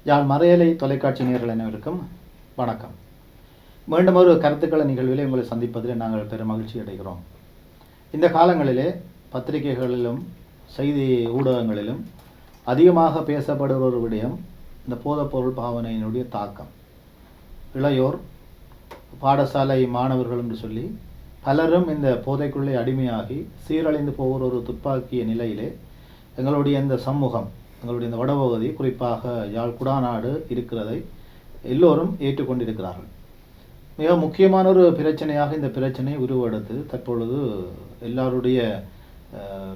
யாழ் மறையலை தொலைக்காட்சி நேயர்கள் அனைவருக்கும் வணக்கம். மீண்டும் ஒரு கருத்துக்கள நிகழ்விலே உங்களை சந்திப்பதில் நாங்கள் பெரும் மகிழ்ச்சி அடைகிறோம். இந்த காலங்களிலே பத்திரிகைகளிலும் செய்தி ஊடகங்களிலும் அதிகமாக பேசப்படுகிற ஒரு விடயம் இந்த போதைப்பொருள் பாவனையினுடைய தாக்கம். இளையோர், பாடசாலை மாணவர்கள் என்று சொல்லி பலரும் இந்த போதைக்குள்ளே அடிமையாகி சீரழிந்து போகிற ஒரு துப்பாக்கிய நிலையிலே எங்களுடைய இந்த சமூகம், எங்களுடைய இந்த வடபகுதி, குறிப்பாக யாழ் குடாநாடு இருக்கிறதை எல்லோரும் ஏற்றுக்கொண்டிருக்கிறார்கள். மிக முக்கியமான ஒரு பிரச்சனையாக இந்த பிரச்சனை உருவெடுத்து தற்பொழுது எல்லாருடைய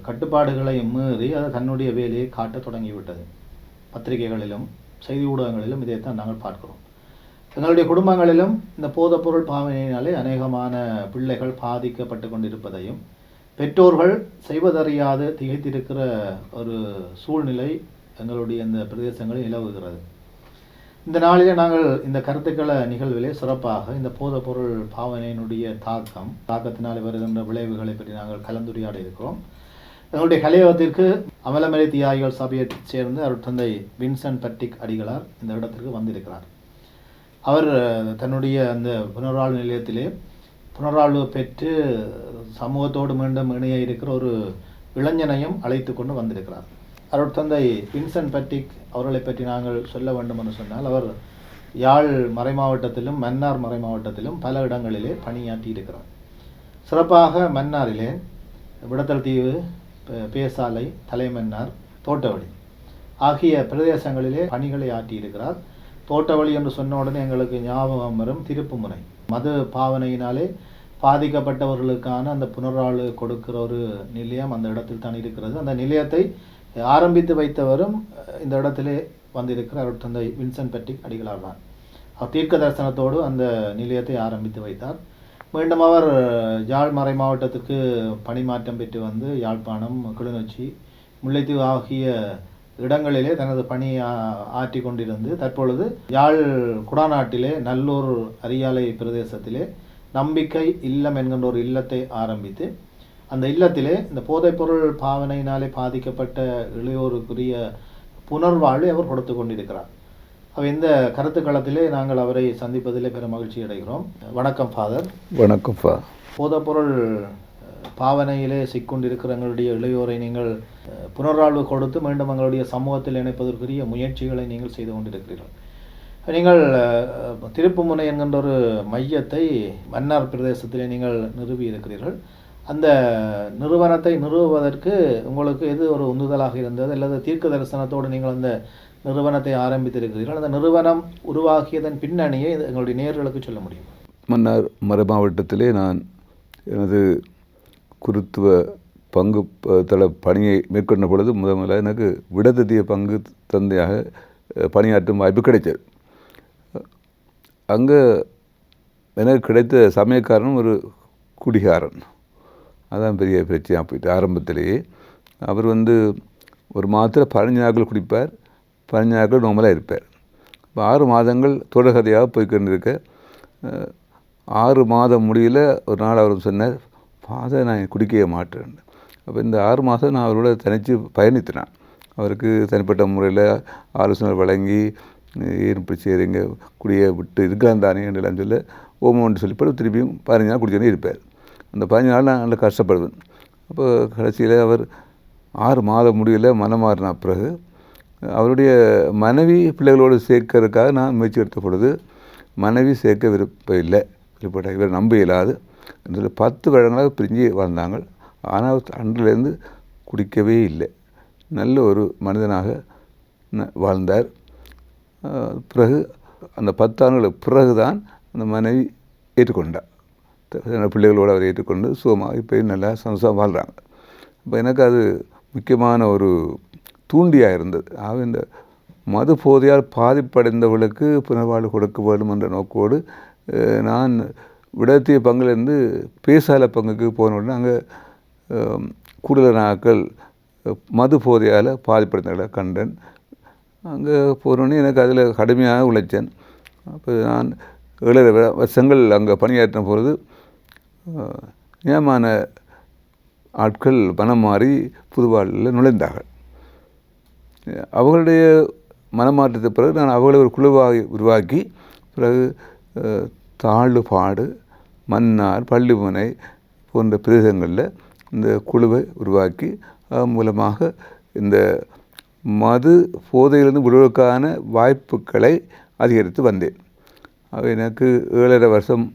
கட்டுப்பாடுகளை மீறி அது தன்னுடைய வேலையை காட்ட தொடங்கிவிட்டது. பத்திரிகைகளிலும் செய்தி ஊடகங்களிலும் இதைத்தான் நாங்கள் பார்க்கிறோம். எங்களுடைய குடும்பங்களிலும் இந்த போதைப்பொருள் பாவனையினாலே அநேகமான பிள்ளைகள் பாதிக்கப்பட்டு கொண்டிருப்பதையும், பெற்றோர்கள் செய்வதறியாது திகைத்திருக்கிற ஒரு சூழ்நிலை எங்களுடைய இந்த பிரதேசங்களில் நிலவுகிறது. இந்த நாளிலே நாங்கள் இந்த கருத்துக்கள நிகழ்விலே சிறப்பாக இந்த போதைப்பொருள் பாவனையினுடைய தாக்கத்தினால் வருகின்ற விளைவுகளை பற்றி நாங்கள் கலந்துரையாட இருக்கிறோம். எங்களுடைய கலையகத்திற்கு அமலமலை தியாகிகள் சபையைச் சேர்ந்த அருட்தந்தை வின்சென்ட் பட்டிக் அடிகளார் இந்த இடத்திற்கு வந்திருக்கிறார். அவர் தன்னுடைய அந்த புனர்வாழ்வு நிலையத்திலே புனர்வாழ்வு பெற்று சமூகத்தோடு மீண்டும் இணைய இருக்கிற ஒரு இளைஞனையும் அழைத்து கொண்டு வந்திருக்கிறார். அருட்தந்தை வின்சென்ட் பட்டிக் அவர்களை பற்றி நாங்கள் சொல்ல வேண்டும் என்று சொன்னால், அவர் யாழ் மறைமாவட்டத்திலும் மன்னார் மறைமாவட்டத்திலும் பல இடங்களிலே பணியாற்றி இருக்கிறார். சிறப்பாக மன்னாரிலே விடத்தல் தீவு, பேசாலை, தலைமன்னார், தோட்டவழி ஆகிய பிரதேசங்களிலே பணிகளை ஆற்றியிருக்கிறார். தோட்டவழி என்று சொன்ன உடனே எங்களுக்கு ஞாபகம் வரும் திருப்புமுனை. மது பாவனையினாலே பாதிக்கப்பட்டவர்களுக்கான அந்த புனர்வாழ்வு கொடுக்கிற ஒரு நிலையம் அந்த இடத்தில் தான் இருக்கிறது. அந்த நிலையத்தை ஆரம்பித்து வைத்தவரும் இந்த இடத்திலே வந்திருக்கிற அருட்தந்தை வின்சென்ட் பட்டிக் அடிகளார் தான். அவர் தீர்க்க தரிசனத்தோடு அந்த நிலையத்தை ஆரம்பித்து வைத்தார். மீண்டும் அவர் யாழ் மறை மாவட்டத்துக்கு பணிமாற்றம் பெற்று வந்து யாழ்ப்பாணம், கிளிநொச்சி, முல்லைத்தீவு ஆகிய இடங்களிலே தனது பணியை ஆற்றி கொண்டிருந்து தற்பொழுது யாழ் குடாநாட்டிலே நல்லூர் அரியாலை பிரதேசத்திலே நம்பிக்கை இல்லம் என்கின்ற ஒரு இல்லத்தை ஆரம்பித்து அந்த இல்லத்திலே இந்த போதைப்பொருள் பாவனையினாலே பாதிக்கப்பட்ட இளையோருக்குரிய புனர்வாழ்வை அவர் கொடுத்து கொண்டிருக்கிறார். இந்த கருத்துக்களத்திலே நாங்கள் அவரை சந்திப்பதிலே பெரும் மகிழ்ச்சி அடைகிறோம். வணக்கம் ஃபாதர். வணக்கம் ஃபா. போதைப்பொருள் பாவனையிலே சிக்கொண்டிருக்கிற எங்களுடைய இளையோரை நீங்கள் புனர்வாழ்வு கொடுத்து மீண்டும் எங்களுடைய சமூகத்தில் இணைப்பதற்குரிய முயற்சிகளை நீங்கள் செய்து கொண்டிருக்கிறீர்கள். நீங்கள் திருப்புமுனை என்கின்ற ஒரு மையத்தை மன்னார் பிரதேசத்திலே நீங்கள் நிறுவி இருக்கிறீர்கள். அந்த நிறுவனத்தை நிறுவுவதற்கு உங்களுக்கு எது ஒரு உந்துதலாக இருந்தது, அல்லது தீர்க்க தரிசனத்தோடு நீங்கள் அந்த நிறுவனத்தை ஆரம்பித்திருக்கிறீர்கள்? அந்த நிறுவனம் உருவாக்கியதன் பின்னணியை எங்களுடைய நேயர்களுக்கு சொல்ல முடியும்? மன்னார் மறை மாவட்டத்திலே நான் எனது குருத்துவ பங்கு தள பணியை மேற்கொண்ட பொழுது முதல்ல எனக்கு விடத்திய பங்கு தந்தையாக பணியாற்றும் வாய்ப்பு கிடைத்தது. அங்கே எனக்கு கிடைத்த சமயக்காரன் ஒரு குடிகாரன். அதான் பெரிய பிரச்சனையாக போயிட்டு ஆரம்பத்திலேயே. அவர் ஒரு மாதத்தில் 15 நாட்கள் குடிப்பார், 15 நாட்கள் நார்மலாக இருப்பார். இப்போ 6 மாதங்கள் தொடர்கதையாக போய்கொண்டிருக்க 6 மாதம் முடியல ஒரு நாள் அவர் சொன்னார், ஃபாதர் நான் குடிக்கவே மாட்டேன். அப்போ இந்த 6 மாதம் நான் அவரோட தனித்து பயணித்தினேன். அவருக்கு தனிப்பட்ட முறையில் ஆலோசனை வழங்கி இருப்பு சேருங்க, குடியை விட்டு இருக்கலாம் தானே என்றெல்லாம் சொல்ல ஓமோன்னு சொல்லிப்பட்டு திருப்பியும் 15 நாள் குடிச்சோன்னே இருப்பார். அந்த 15 நாள் நான் நல்லா கஷ்டப்படுவேன். அப்போ கடைசியில் அவர் 6 மாதம் முடியல மனமாறின பிறகு அவருடைய மனைவி பிள்ளைகளோடு சேர்க்கறதுக்காக நான் முயற்சி எடுத்த பொழுது மனைவி சேர்க்க விருப்பம் இல்லை, விருப்பப்பட்ட இவர் நம்ப இயலாது என்று சொல்லி 10 வருடங்களாக பிரிஞ்சு வாழ்ந்தாங்க. ஆனால் அன்றிலேருந்து குடிக்கவே இல்லை, நல்ல ஒரு மனிதனாக வாழ்ந்தார். பிறகு அந்த 10 ஆண்டுகளுக்கு பிறகு தான் அந்த மனைவி ஏற்றுக்கொண்டார். பிள்ளைகளோடு அவர் ஏற்றுக்கொண்டு சுகமாக இப்போ நல்லா சந்தோஷமாக வாழ்கிறாங்க. இப்போ எனக்கு அது முக்கியமான ஒரு தூண்டியாக இருந்தது. ஆக இந்த மது போதையால் பாதிப்படைந்தவர்களுக்கு புனர்வாழ்வு கொடுக்க வேண்டும் என்ற நோக்கோடு நான் விடத்திய பங்குலேருந்து பேசால பங்குக்கு போன உடனே அங்கே கூடுதல் நாட்கள் மது போதையால் பாதிப்படைந்தவர்களை கண்டேன். அங்கே போனோடனே எனக்கு அதில் கடுமையாக உழைச்சேன். அப்போ நான் 7 வருஷங்கள் அங்கே பணியாற்றின பொழுது நியமான ஆட்கள் மனம் மாறி புதுவாழ்வில் நுழைந்தார்கள். அவர்களுடைய மனமாற்றத்துக்கு பிறகு நான் அவர்களை ஒரு குழுவாக உருவாக்கி பிறகு தாழ்பாடு, மன்னார், பள்ளிமுனை போன்ற பிரதேசங்களில் இந்த குழுவை உருவாக்கி அதன் மூலமாக இந்த மது போதையிலிருந்து விடுவதற்கான வாய்ப்புகளை அதிகரித்து வந்தேன். ஆக எனக்கு 7.5 வருஷம்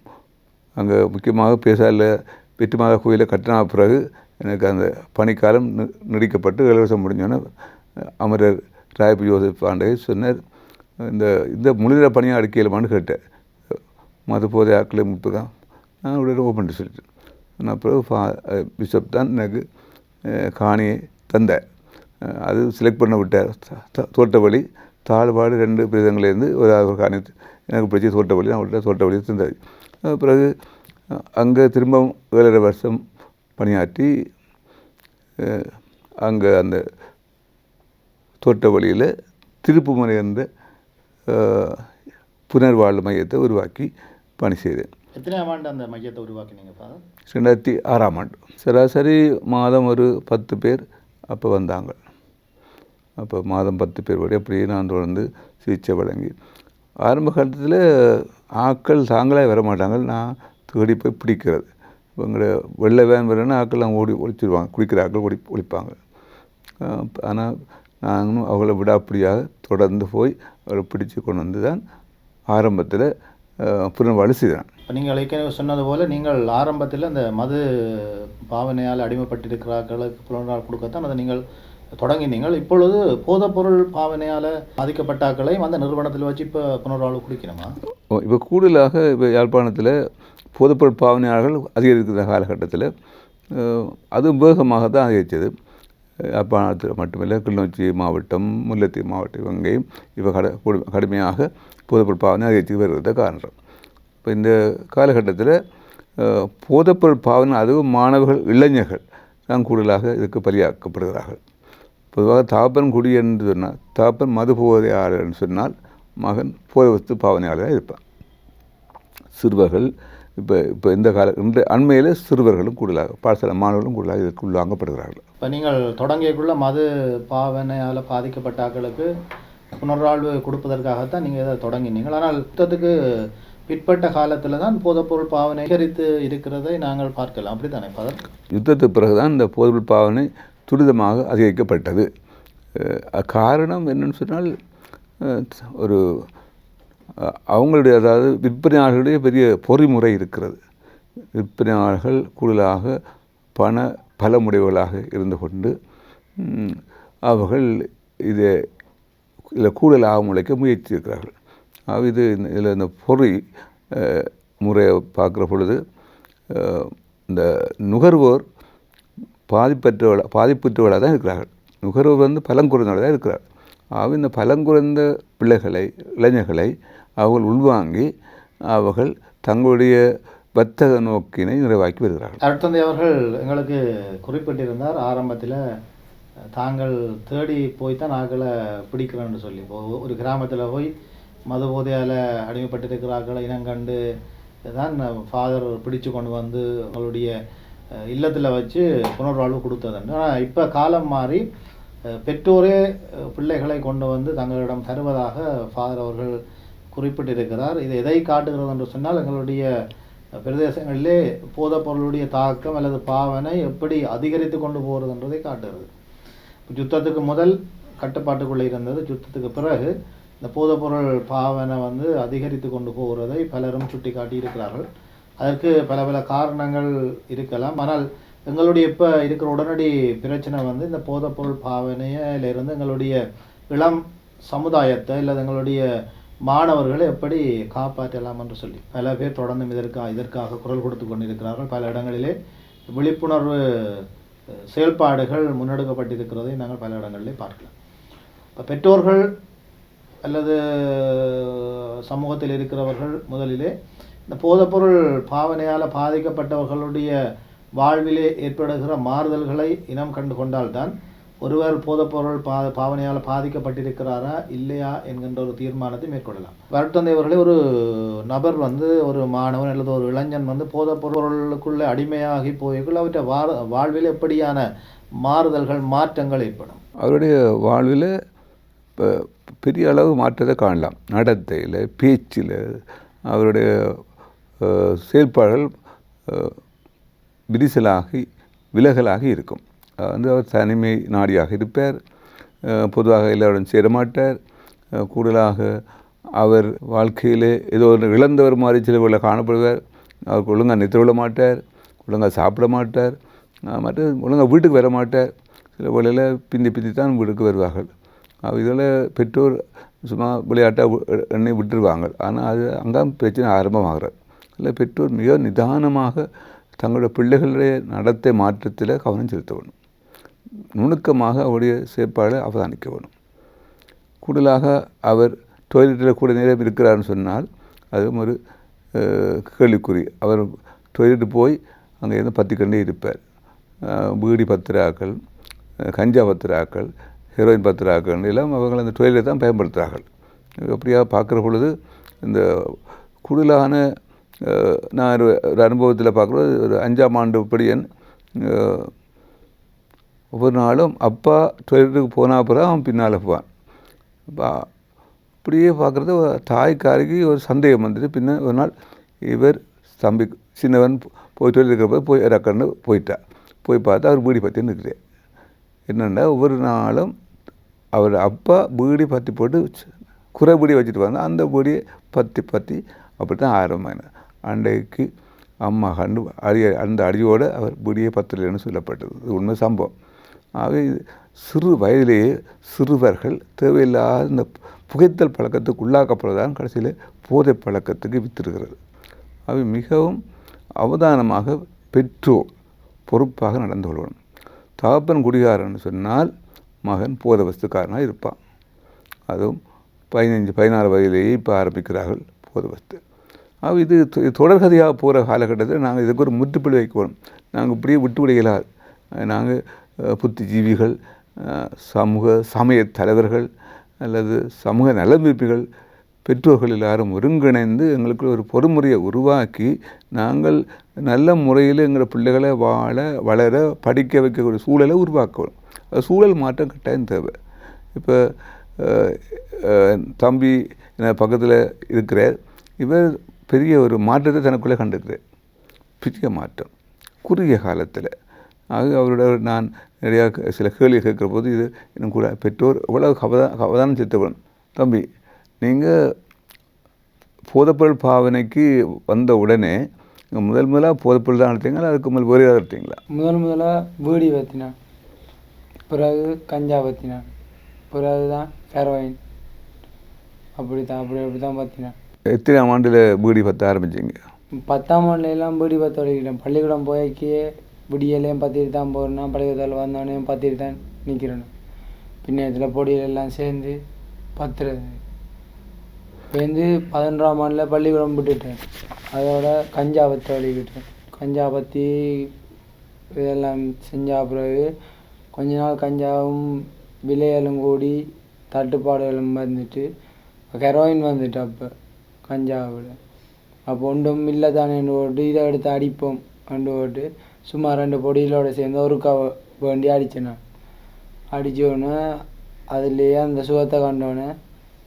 அங்கே முக்கியமாக பேசால வெற்றிமாதா கோயிலில் கட்டின பிறகு எனக்கு அந்த பணிக்காலம் நீடிக்கப்பட்டு 7 வருஷம் முடிஞ்சோன்னே அமரர் ராயப்பு ஜோசப் பாண்டே சொன்னார், இந்த முழுநேர பணியாக அடிக்கலாமான்னு கேட்டேன். மது போதை ஆட்களை முற்பதான் நான் உடனே ஓப்பன் சொல்லிட்டேன். நான் பிறகு பிஷப் தான் எனக்கு காணியை தந்தார். அது செலக்ட் பண்ண விட்டார். தோட்டவழி, தாழ்பாடு 2 பிரதேசங்கள்லேருந்து ஒரு காணி எனக்கு பிடிச்சி தோட்டவழி, நான் விட்ட தோட்டவழி தந்தார். பிறகு அங்கே திரும்பவும் 7.5 வருஷம் பணியாற்றி அங்கே அந்த தோட்டவழியில் திருப்புமுனை என்ற புனர்வாழ்வு மையத்தை உருவாக்கி பணி செய்தேன். எத்தனையாம் ஆண்டு அந்த மையத்தை உருவாக்கினீங்க? 2006ஆம் ஆண்டு. சராசரி மாதம் ஒரு 10 பேர் அப்போ வந்தாங்க. அப்போ மாதம் 10 பேர் வரை அப்படியே நான் தொடர்ந்து சிகிச்சை வழங்கி ஆரம்ப காலத்தில் ஆட்கள் தாங்களாக வர மாட்டாங்க, நான் தேடி போய் பிடிக்கிறது. எங்களை வெள்ளை வேன் வரேன்னா ஆட்கள்லாம் ஒழிச்சிடுவாங்க, குடிக்கிற ஆட்கள் ஒழிப்பாங்க. ஆனால் நாங்களும் அவளை விடாப்படியாக தொடர்ந்து போய் அவளை பிடிச்சி கொண்டு வந்து தான் ஆரம்பத்தில் புனர்வாழ்வு செய்தேன். இப்போ நீங்கள் ஏற்கனவே சொன்னது போல் நீங்கள் ஆரம்பத்தில் அந்த மது பாவனையால் அடிமைப்பட்டிருக்கிறார்களுக்கு புனர்வாழ்வு கொடுக்கத்தான் அதை நீங்கள் தொடங்கினீங்கள். இப்பொழுது போதைப்பொருள் பாவனையால் பாதிக்கப்பட்டாக்களையும் அந்த நிறுவனத்தில் வச்சு இப்போ புனர்வாழ்வு குடிக்கணுமா? இப்போ கூடுதலாக இப்போ யாழ்ப்பாணத்தில் போதைப்பொருள் பாவனையாளர்கள் அதிகரிக்கிற காலகட்டத்தில் அது வேகமாக தான் அதிகரித்தது. யாழ்ப்பாணத்தில் மட்டுமில்லை, கிளிநொச்சி மாவட்டம், முல்லைத்தீவு மாவட்டம் இவங்கையும் இப்போ கடுமையாக போதைப்பொருள் பாவனை அதிகரித்து வருவதை காரணம். இப்போ இந்த காலகட்டத்தில் போதைப்பொருள் பாவனை அதுவும் மாணவர்கள், இளைஞர்கள் தான் கூடுதலாக இதுக்கு பலியாக்கப்படுகிறார்கள். பொதுவாக தாப்பன் குடி என்று சொன்னால், தாப்பன் மது போதையாளர் என்று சொன்னால் மகன் போதை வஸ்து பாவனையாளராக இருப்பான். சிறுவர்கள் இப்போ இந்த அண்மையில் சிறுவர்களும் கூடுதலாக பாடசாலை மாணவர்களும் கூடுதலாக இதற்கு உள்ளாங்கப்படுகிறார்கள். இப்போ நீங்கள் தொடங்கியக்குள்ள மது பாவனையால் பாதிக்கப்பட்ட ஆட்களுக்கு புனர்வாழ்வு கொடுப்பதற்காகத்தான் நீங்கள் இதை தொடங்கினீங்கள். ஆனால் யுத்தத்துக்கு பிற்பட்ட காலத்தில் தான் போதைப்பொருள் பாவனை அதிகரித்து இருக்கிறதை நாங்கள் பார்க்கலாம், அப்படி தானே ஃபாதர்? யுத்தத்துக்கு பிறகுதான் இந்த போதைப்பொருள் பாவனை துரிதமாக அதிகரிக்கப்பட்டது. காரணம் என்னன்னு சொன்னால் ஒரு அவங்களுடைய, அதாவது விற்பனையாளர்களுடைய பெரிய பொறிமுறை இருக்கிறது. விற்பனையாளர்கள் கூடுதலாக பலமுடையவர்களாக இருந்து கொண்டு அவர்கள் இதில் கூடுதல் லாபம் உழைக்க முயற்சி இருக்கிறார்கள். இதில் இந்த பொறி முறையை பார்க்குற பொழுது இந்த நுகர்வோர் பாதிப்பற்றவர்களாக தான் இருக்கிறார்கள். நுகர்வோர் பலங்குறைந்தவர்களாக தான் இருக்கிறார். இந்த பலங்குறைந்த பிள்ளைகளை, இளைஞர்களை அவர்கள் உள்வாங்கி அவர்கள் தங்களுடைய வர்த்தக நோக்கினை நிறைவாக்கி வருகிறார்கள். அருட்தந்தை அவர்கள் எங்களுக்கு குறிப்பிட்டிருந்தார், ஆரம்பத்தில் தாங்கள் தேடி போய் தான் ஆக்களை பிடிக்கிறோன்னு சொல்லி. ஒரு கிராமத்தில் போய் மது போதையால் அடிமைப்பட்டிருக்கிறார்களை இனங்கண்டு தான் ஃபாதர் பிடிச்சு கொண்டு வந்து அவங்களுடைய இல்லத்தில் வச்சு புனர்வாழ்வு கொடுத்ததுண்டு. ஆனால் இப்போ காலம் மாறி பெற்றோரே பிள்ளைகளை கொண்டு வந்து தங்களிடம் தருவதாக ஃபாதர் அவர்கள் குறிப்பிட்டிருக்கிறார். இது எதை காட்டுகிறது என்று சொன்னால், எங்களுடைய பிரதேசங்களிலே போதைப்பொருளுடைய தாக்கம் அல்லது பாவனை எப்படி அதிகரித்து கொண்டு போகிறதுன்றதை காட்டுகிறது. யுத்தத்துக்கு முதல் கட்டுப்பாட்டுக்குள்ளே இருந்தது, யுத்தத்துக்கு பிறகு இந்த போதைப்பொருள் பாவனை அதிகரித்து கொண்டு போகிறதை பலரும் சுட்டி காட்டியிருக்கிறார்கள். அதற்கு பல பல காரணங்கள் இருக்கலாம். ஆனால் எங்களுடைய இப்போ இருக்கிற உடனடி பிரச்சனை இந்த போதைப்பொருள் பாவனையிலிருந்து எங்களுடைய இளம் சமுதாயத்தை அல்லது எங்களுடைய மாணவர்களை எப்படி காப்பாற்றலாம் என்று சொல்லி பல பேர் தொடர்ந்து இதற்காக குரல் கொடுத்து கொண்டிருக்கிறார்கள். பல இடங்களிலே விழிப்புணர்வு செயல்பாடுகள் முன்னெடுக்கப்பட்டிருக்கிறதை நாங்கள் பல இடங்களிலே பார்க்கலாம். இப்போ பெற்றோர்கள் அல்லது சமூகத்தில் இருக்கிறவர்கள் முதலிலே இந்த போதைப்பொருள் பாவனையால் பாதிக்கப்பட்டவர்களுடைய வாழ்விலே ஏற்படுகிற மாறுதல்களை இனம் கண்டு கொண்டால்தான் ஒருவர் போதைப்பொருள் பாவனையால் பாதிக்கப்பட்டிருக்கிறாரா இல்லையா என்கின்ற ஒரு தீர்மானத்தை மேற்கொள்ளலாம். வருத்தந்தை அவர்களே, ஒரு நபர் ஒரு மாணவன் அல்லது ஒரு இளைஞன் போதைப்பொருளுக்குள்ளே அடிமையாகி போய்க்குள்ள அவற்றை வாழ்வில் எப்படியான மாறுதல்கள் மாற்றங்கள் ஏற்படும்? அவருடைய வாழ்வில் பெரிய அளவு மாற்றத்தை காணலாம். நடத்தையில், பேச்சில், அவருடைய செயல்பாடுகள் விரிசலாகி விலகலாகி இருக்கும். அவர் தனிமை நாடியாக இருப்பார். பொதுவாக எல்லோருடன் சேரமாட்டார். கூடுதலாக அவர் வாழ்க்கையில் ஏதோ ஒரு இழந்தவர் மாதிரி சில வேளை காணப்படுவார். அவருக்கு ஒழுங்காக நித்திர விட மாட்டார், ஒழுங்காக சாப்பிட மாட்டார், மற்ற ஒழுங்காக வீட்டுக்கு வர மாட்டார். சில வேளையில் பிந்தி தான் வீட்டுக்கு வருவார்கள். இதில் பெற்றோர் சும்மா விளையாட்டாக எண்ணெய் விட்டுருவாங்க. ஆனால் அது அங்கே பிரச்சனை ஆரம்பமாகிறது. இல்லை, பெற்றோர் மிக நிதானமாக தங்களுடைய பிள்ளைகளுடைய நடத்தை மாற்றத்தில் கவனம் செலுத்த வேணும். நுணுக்கமாக அவருடைய செயற்பாடை அவதானிக்க வேணும். கூடுதலாக அவர் டாய்லெட்டில் கூட நேரம் இருக்கிறார்னு சொன்னால் அதுவும் ஒரு கேள்விக்குறி. அவர் டாய்லெட்டு போய் அங்கே இருந்து பற்றிக்கொண்டே இருப்பார். பீடி பத்திராக்கள், கஞ்சா பத்திராக்கள், ஹெரோயின் பத்திராக்கள் எல்லாம் அவர்கள் அந்த டாய்லெட்டை தான் பயன்படுத்துகிறார்கள். அப்படியாக பார்க்குற பொழுது இந்த கூடுதலான நான் ஒரு அனுபவத்தில் பார்க்குறது, ஒரு 5ஆம் ஆண்டு படியன் ஒவ்வொரு நாளும் அப்பா டாய்லெட்டுக்கு போனால் அப்புறம் அவன் பின்னால் போவான். அப்படியே பார்க்குறது தாய்க்காரிக்கு ஒரு சந்தேகம் வந்துட்டு, பின்ன ஒரு நாள் இவர் தம்பி சின்னவன் போய் டாய்லெட் இருக்கிறப்ப போய் ரக்கன்னு போய் பார்த்தா அவர் பீடி பற்றி நிற்கிறார். என்னென்னா ஒவ்வொரு நாளும் அவர் அப்பா பீடி பற்றி போட்டு குறை பீடி வச்சுட்டு வந்தால் அந்த பீடியை பற்றி அப்படி தான் ஆரம்பமாயினார். அன்றைக்கு அம்மா கண்டு அந்த அடியோடு அவர் பீடியை பத்தலைன்னு சொல்லப்பட்டது. இது உண்மை சம்பவம். ஆகவே சிறு வயதிலேயே சிறுவர்கள் தேவையில்லாத இந்த புகைத்தல் பழக்கத்துக்கு உள்ளாக்கப்படுவதால் கடைசியில் போதை பழக்கத்துக்கு வித்திருக்கிறது. அவை மிகவும் அவதானமாக பெற்றோர் பொறுப்பாக நடந்து கொள்ளணும். தகப்பன் குடிகாரன்னு சொன்னால் மகன் போதை வஸ்துக்காரனாக இருப்பான். அதுவும் 15-16 வயதிலேயே இப்போ ஆரம்பிக்கிறார்கள் போதை வஸ்து. இது தொடர்கதையாக போகிற காலகட்டத்தில் நாங்கள் இதுக்கு ஒரு முற்றுப்புள்ளி வைக்கணும். நாங்கள் இப்படியே விட்டு விடையலாது. நாங்கள் புத்திஜீவிகள், சமய தலைவர்கள் அல்லது சமூக நலமிப்பிகள், பெற்றோர்கள் எல்லாரும் ஒருங்கிணைந்து எங்களுக்கு ஒரு பொறுமுறையை உருவாக்கி நாங்கள் நல்ல முறையில் எங்கள் பிள்ளைகளை வளர படிக்க வைக்கக்கூடிய சூழலை உருவாக்கணும். சூழல் மாற்றம் கட்டாயம் தேவை. இப்போ தம்பி பக்கத்தில் இருக்கிற இவர் பெரிய ஒரு மாற்றத்தை தனக்குள்ளே கண்டுக்கிறார். பெரிய மாற்றம் குறுகிய காலத்தில். ஆக அவரோட நான் நிறையா சில கேள்வி கேட்குற போது இது இன்னும் கூட பெற்றோர் எவ்வளோ அவதானம் செலுத்தப்படும். தம்பி, நீங்கள் போதைப்பொருள் பாவனைக்கு வந்த உடனே முதலாக போதைப்பொருள் தான் எடுத்தீங்களா, அதுக்கு முதல் வேறு ஏதாவது எடுத்தீங்களா? முதலாக பீடி பற்றினேன், பிறகு கஞ்சா பற்றினேன், பிறகு தான் ஹெரோயின். அப்படி தான் பற்றினேன். எத்தனாம் ஆண்டில் பீடி பற்ற ஆரம்பிச்சிங்க? 10ஆம் ஆண்டுலாம் பீடி பற்ற வலிக்கிட்டேன். பள்ளிக்கூடம் போய்க்கே விடியலையும் பற்றிட்டு தான் போகிறேன்னா, பள்ளிக்கூடத்தில் வந்தோடனே பற்றிட்டு தான் நிற்கிறேன். பின்னத்தில் பொடியிலெல்லாம் சேர்ந்து பத்துறது. இப்போ 11ஆம் ஆண்டில் பள்ளிக்கூடம் விட்டுட்டேன். அதோட கஞ்சா பற்ற வலிக்கிட்டேன். கஞ்சா பற்றி இதெல்லாம் செஞ்ச பிறகு கொஞ்ச நாள் கஞ்சாவும் விலைகளும் கூடி தட்டுப்பாடுகளும் வந்துட்டு ஹெரோயின் வந்துட்டு அப்போ கஞ்சாவில் அப்போ ஒன்றும் இல்லை தானே போட்டு இதை எடுத்து அடிப்போம் கண்டு போட்டு சும்மா 2 பொடியிலோடு சேர்ந்து ஒருக்கா வேண்டி அடித்தேன். நான் அடித்தோடனே அதுலேயே அந்த சுகத்தை கண்டோடனே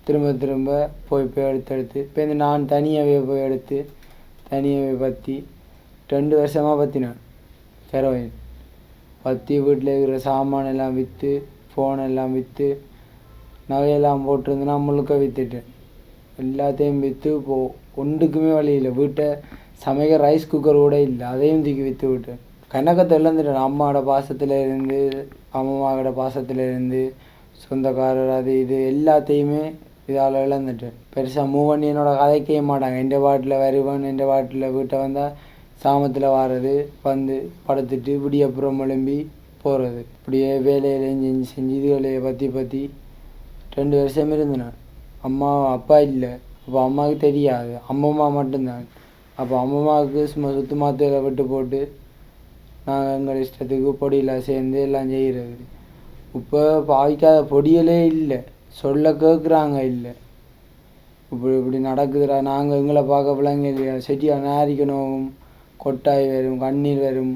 திரும்ப போய் எடுத்து இப்போ நான் தனியாகவே போய் எடுத்து தனியாகவே பற்றி 2 வருஷமாக பற்றினேன். ஹெரோயின் பற்றி வீட்டில் இருக்கிற சாமானெல்லாம் விற்று, ஃபோனெல்லாம் விற்று, நகையெல்லாம் போட்டிருந்தேன்னா முழுக்க விற்றுட்டேன். எல்லாத்தையும் விற்று இப்போது ஒன்றுக்குமே வழி இல்லை. வீட்டை சமைக்க ரைஸ் குக்கர் கூட இல்லை, அதையும் தூக்கி விற்று விட்டேன். கணக்கத்தை இழந்துட்டேன். அம்மாவோட பாசத்தில் இருந்து, அம்மாவோட பாசத்தில் இருந்து, சொந்தக்காரர் அது இது எல்லாத்தையுமே இதால் இழந்துட்டேன். பெருசாக மூவ் பண்ணி என்னோட கதைக்கவே மாட்டாங்க. எந்த பாட்டில் வருவேன், எந்த பாட்டில் வீட்டை வந்தால் சாமத்தில் வாரது, வந்து படுத்துட்டு இப்படி அப்புறம் எழும்பி போகிறது. இப்படியே வேலையிலையும் செஞ்சு இதுகளையை பற்றி 2 வருஷம் இருந்தேன். அப்பா இல்லை. அப்போ அம்மாவுக்கு தெரியாது, அம்மம்மா மட்டும்தான். அப்போ அம்மம்மாவுக்கு சும்மா சுத்து மாத்திரையில் விட்டு போட்டு நாங்கள் எங்கள் இஷ்டத்துக்கு பொடியில் சேர்ந்து எல்லாம் செய்கிறது. இப்போ பாவிக்காத பொடியலே இல்லை, சொல்ல கேட்குறாங்க இல்லை. இப்படி நடக்குதுடா. நாங்கள் எங்களை பார்க்க பிள்ளைங்க இல்லையா, சரியாக நாரிக்கணும், கொட்டாய் வரும், கண்ணீர் வரும்,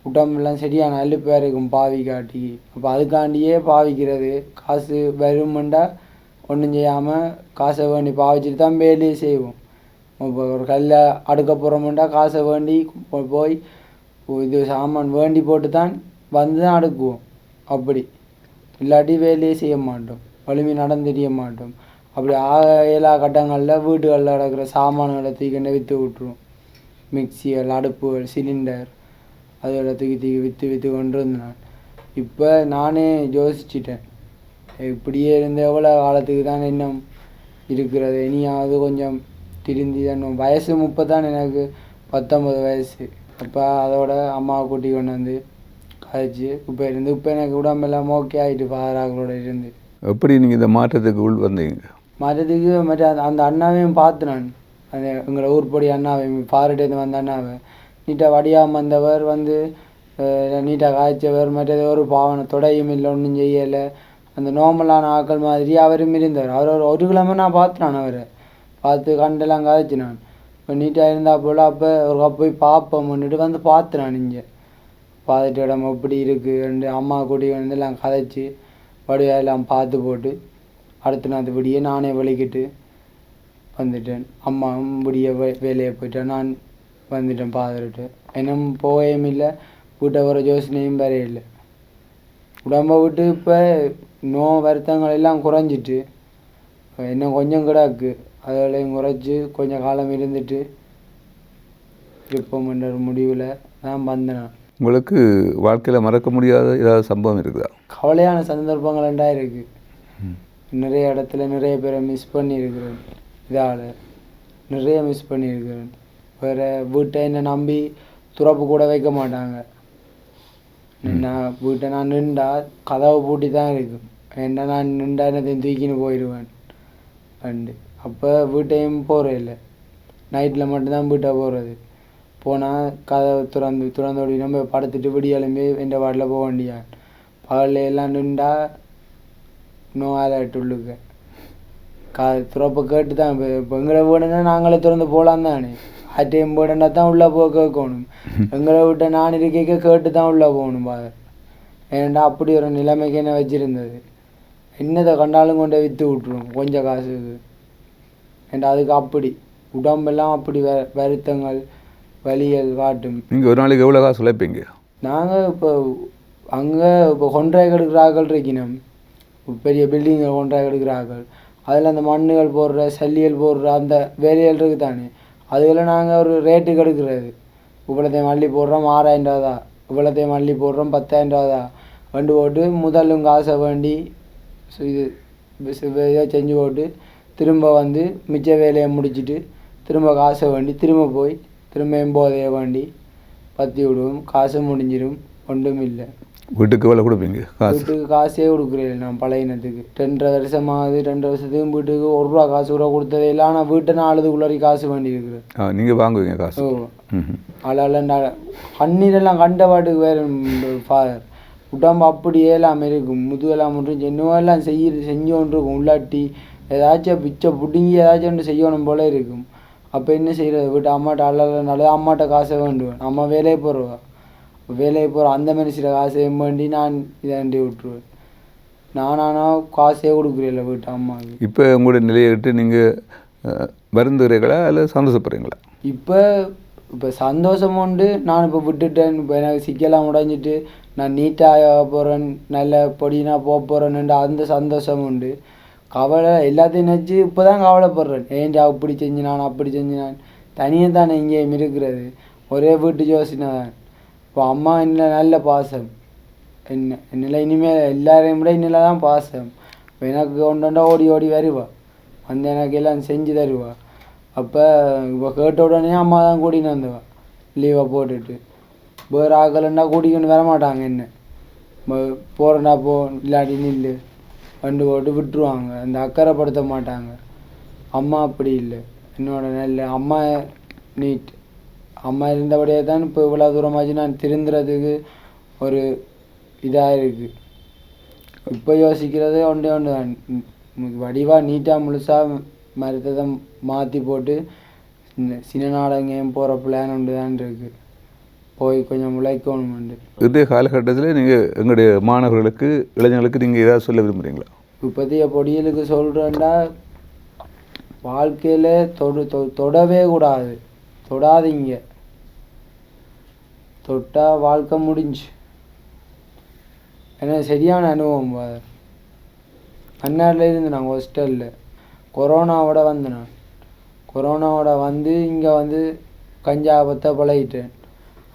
உடம்பெல்லாம் சரியான அழுப்பாக இருக்கும் பாவி காட்டி. அப்போ அதுக்காண்டியே பாவிக்கிறது. காசு வருமெண்டா ஒன்றும் செய்யாமல் காசை வேண்டி பாவிச்சுட்டு தான் வேலையே செய்வோம். இப்போ ஒரு கல்லை அடுக்க போகிறோம்னா காசை வேண்டி போய் இது சாமான் வேண்டி போட்டு தான் வந்து தான் அடுக்குவோம். அப்படி இல்லாட்டி வேலையே செய்ய மாட்டோம், வலிமை நடந்தெறிய மாட்டோம். அப்படி எல்லா கட்டங்களில் வீடுகளில் நடக்கிற சாமான்களை தூக்கிண்டு விற்று விட்டுருவோம். மிக்சிகள், அடுப்புகள், சிலிண்டர் அதோட தூக்கி விற்று கொண்டு இருந்தேன். இப்போ நானே யோசிச்சிட்டேன், இப்படியே இருந்த எவ்வளோ காலத்துக்கு தான் இன்னும் இருக்கிறது, இனியாவது கொஞ்சம் திருந்தி தான். வயசு 30 தான், எனக்கு 19 வயசு. அப்போ அதோட அம்மாவை கூட்டி கொண்டு வந்து கழிச்சு இப்போ எனக்கு உடம்பெல்லாம் ஓகே ஆகிட்டு ஃபாதராக்களோட இருந்து. எப்படி நீங்கள் இந்த மாற்றத்துக்கு உள் வந்தீங்க? மாற்றத்துக்கு மற்ற அந்த அண்ணாவையும் பார்த்து நான் அந்த எங்களை ஊர்படி அண்ணாவையும் ஃபாரிட்டேருந்து வந்த அண்ணாவை நீட்டாக வடியாமல் வந்தவர் வந்து நீட்டாக காய்ச்சவர். மற்றது ஒரு பாவனை தொடையும் இல்லை, ஒன்றும் செய்யலை. அந்த நார்மலான ஆக்கள் மாதிரி அவரும் இருந்தார். அவர் ஒரு கிழமை நான் பார்த்தேன், அவரை பார்த்து கண்டெல்லாம் காய்ச்சி நான் இப்போ நீட்டாக இருந்தால் போல். அப்போ ஒரு போய் பார்ப்போம்னுட்டு வந்து பார்த்து நான் இங்கே பார்த்துட்டு இடம் எப்படி இருக்குது அம்மா கூட்டி வந்து எல்லாம் கதைச்சி வடிவெல்லாம் பார்த்து போட்டு அடுத்த நாள் விடிய நானே வலிக்கிட்டு வந்துட்டேன். அம்மாவும் விடிய வேலையை போயிட்டேன், நான் வந்துட்டேன் பார்த்துட்டு. இன்னும் போகவும் இல்லை, வீட்டை வர யோசனையும் வேற இல்லை. உடம்பை விட்டு இப்போ வருத்தங்கள் எல்லாம் குறைஞ்சிட்டு இன்னும் கொஞ்சம் கிடக்கு, அதோடையும் குறைச்சி கொஞ்சம் காலம் இருந்துட்டு இருப்போம்ன்ற ஒரு முடிவில் தான் வந்தேன். உங்களுக்கு வாழ்க்கையில் மறக்க முடியாத ஏதாவது சம்பவம் இருக்குதா? கவலையான சந்தர்ப்பங்கள் ரெண்டா இருக்குது. நிறைய இடத்துல நிறைய பேரை மிஸ் பண்ணியிருக்கிறேன், இதால் நிறைய மிஸ் பண்ணியிருக்கிறேன். வேறு வீட்டை என்னை நம்பி துறப்பு கூட வைக்க மாட்டாங்க. நான் வீட்டை நான் நின்றா கதவை பூட்டி தான் இருக்கும். என்ன நான் நின்றா என்னத்தையும் தூக்கின்னு போயிடுவேன் அண்டு. அப்போ வீட்டையும் போகிறது இல்லை, நைட்டில் மட்டும்தான் வீட்டை போகிறது. போனால் கதவை திறந்தோடி நம்ம படுத்துட்டு விடியாலுமே எந்த வாட்டில் போக வேண்டியான். பகலில் எல்லாம் நின்றா நோ அலர்ட் உள்ளுக்க துறப்பை கேட்டு தான். இப்போ எங்களை வீடுனா நாங்களே திறந்து போகலாம் தானே, ஆட்டையும் போடனா தான் உள்ளே போக கேட்கணும். எங்களை விட்ட நான் இருக்க கேட்டு தான் உள்ளே போகணும் பாதர். ஏன்டா அப்படி ஒரு நிலைமைக்கு என்ன வச்சுருந்தது. என்னதை கண்டாலும் கொண்டு விற்று விட்ருவோம் கொஞ்சம் காசுக்கு. ஏன்டா அதுக்கு அப்படி உடம்பெல்லாம் அப்படி வருத்தங்கள் வலிகள் காட்டும். நீங்கள் ஒரு நாளைக்கு எவ்வளோ காசு உழைப்பீங்க? நாங்கள் இப்போ அங்கே இப்போ கொன்றாய் எடுக்கிற ஆக்கள் இருக்கணும், பெரிய பில்டிங்கள் கொன்றாய் எடுக்கிற ஆக்கள். அதில் அந்த மண்ணுகள் போடுற சல்லிகள் போடுற அந்த வேலைகள் இருக்குது தானே, அதுகளை நாங்கள் ஒரு ரேட்டுக்கு எடுக்கிறது. இவ்வளோத்தையும் மல்லி போடுறோம் 6000 ரூபா, இவ்வளோத்தையும் மல்லி போடுறோம் 10,000 ரூபா வண்டு போட்டு முதலும் காசை வேண்டி இது இதை செஞ்சு போட்டு திரும்ப வந்து மிச்ச வேலையை முடிச்சுட்டு திரும்ப காசை வேண்டி திரும்ப போய் திரும்ப போதையை வேண்டி பற்றி விடுவோம். காசு முடிஞ்சிடும், ஒன்றும் இல்லை. வீட்டுக்கு எவ்வளோ கொடுப்பீங்க காசு? வீட்டுக்கு காசே கொடுக்குறேன் நான் பழையினத்துக்கு. 2.5 வருஷமாகுது, 2 வருஷத்துக்கும் வீட்டுக்கு 1 ரூபா காசு கூட கொடுத்ததே இல்லை. ஆனால் வீட்டை நான் அழுதுக்குள்ளே காசு வேண்டி இருக்கிறேன். நீங்கள் வாங்குவீங்க காசு? ஓ அழகாக கண்ணீரெல்லாம் கண்ட பாட்டுக்கு வேறு ஃபாதர். உடம்பு அப்படியே எல்லாம் இருக்கும், முதுகெல்லாம் மட்டும் என்னவெல்லாம் செஞ்சோன்னு இருக்கும். உள்ளாட்டி ஏதாச்சும் பிச்சை பிடுங்கி ஏதாச்சும் ஒன்று செய்யணும் போல இருக்கும். அப்போ என்ன செய்கிறது, வீட்டு அம்மாட்ட அழகாக அம்மாட்ட காசை வேண்டுவேன். அம்மா வேலையை போடுவா, வேலையை போகிற அந்த மனுஷில் காசையும் வேண்டி நான் இதாண்டி விட்டுருவேன். நானானால் காசே கொடுக்குறேன் வீட்டு அம்மாவுக்கு. இப்போ உங்களுடைய நிலையை விட்டு நீங்கள் வருந்துகிறீங்களா இல்லை சந்தோஷப்படுறீங்களா? இப்போ சந்தோஷம் உண்டு. நான் இப்போ விட்டுட்டேன், இப்போ எனக்கு சிக்கலாம் உடைஞ்சிட்டு நான் நீட்டாக போகிறேன், நல்ல பொடினா போக போகிறேன்னுட்டு அந்த சந்தோஷம் உண்டு. கவலை எல்லாத்தையும் நினச்சி இப்போ தான் கவலைப்படுறேன். ஏன்டா அப்படி செஞ்சினான் அப்படி செஞ்சினான். தனியாக தானே இங்கேயும் இருக்கிறது, ஒரே வீட்டு யோசனை தான். இப்போ அம்மா என்ன நல்ல பாசம், என்னில் இனிமேல் எல்லாரையும் விட இன்னில் தான் பாசம். இப்போ எனக்கு ஒன்றுண்டா ஓடி ஓடி வருவா, வந்து எனக்கு எல்லாம் செஞ்சு தருவா. அப்போ இப்போ கேட்ட உடனே அம்மா தான் கூட்டின்னு வந்தவா, லீவை போட்டுட்டு. வேறு ஆக்கலன்னா கூட்டிக்கின்னு வரமாட்டாங்க. என்ன போகிறேன்டா போ இல்லாட்டி நில்லு வண்டு போட்டு விட்டுருவாங்க, அந்த அக்கறைப்படுத்த மாட்டாங்க. அம்மா அப்படி இல்லை, என்னோட நல்ல அம்மா நீட். அம்மா இருந்தபடியே தான் இப்போ இவ்வளோ தூரமாச்சு நான் திருந்துறதுக்கு ஒரு இதாக இருக்குது. இப்போ யோசிக்கிறது ஒன்றே தான், வடிவாக நீட்டாக முழுசாக மருத்துவத்தை மாற்றி போட்டு சின்ன நாடகம் போகிற பிளான் ஒன்று தான் இருக்குது. போய் கொஞ்சம் உழைக்கணும். இதே காலகட்டத்தில் நீங்கள் எங்களுடைய மாணவர்களுக்கு இளைஞர்களுக்கு நீங்கள் ஏதாவது சொல்ல விரும்புகிறீங்களா? இப்போதைய பொடியலுக்கு சொல்கிறேன்டா வாழ்க்கையில் தொடவே கூடாது, தொடாதீங்க. தொட்டால் வாழ்க்கை முடிஞ்சு. ஏன்னா சரியான அனுபவம். அந்நாட்டில் இருந்து நான் ஹாஸ்டலில் கொரோனாவோட வந்தேன். கொரோனாவோட வந்து இங்கே வந்து கஞ்சாபத்தை பழகிட்டேன்.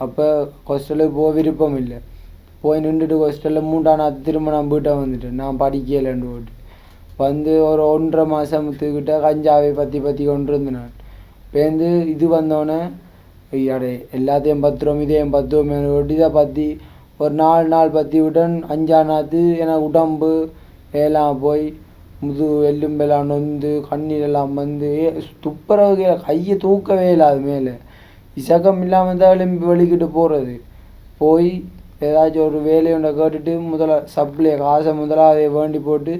அப்போ ஹாஸ்டலுக்கு போக விருப்பம் இல்லை. போய் நின்றுட்டு ஹாஸ்டலில் 3ஆம் நாள் திரும்ப நான் வீட்டை வந்துட்டேன். நான் படிக்கலைன்னு போட்டு வந்து ஒரு 1.5 மாதத்துக்கிட்ட கஞ்சாவை பற்றி கொண்டு இருந்தேன். நான் பேருந்து இது வந்தோடனே அடே எல்லாத்தையும் பத்துறோம், இதையும் பத்துவோம் ஓட்டி இதை பற்றி ஒரு 4 நாள் பற்றி விட்டேன். 5ஆம் நாத்து எனக்கு உடம்பு எல்லாம் போய் எலும்பெல்லாம் நொந்து கண்ணீரெல்லாம் வந்து துப்புரவு கையை தூக்கவே இல்லை. அது மேலே இசக்கம் இல்லாமல் தான் எலும்பி வெளிக்கிட்டு போகிறது. போய் ஏதாச்சும் ஒரு வேலையோட கேட்டுட்டு சப்ளை காசை அதை வேண்டி போட்டு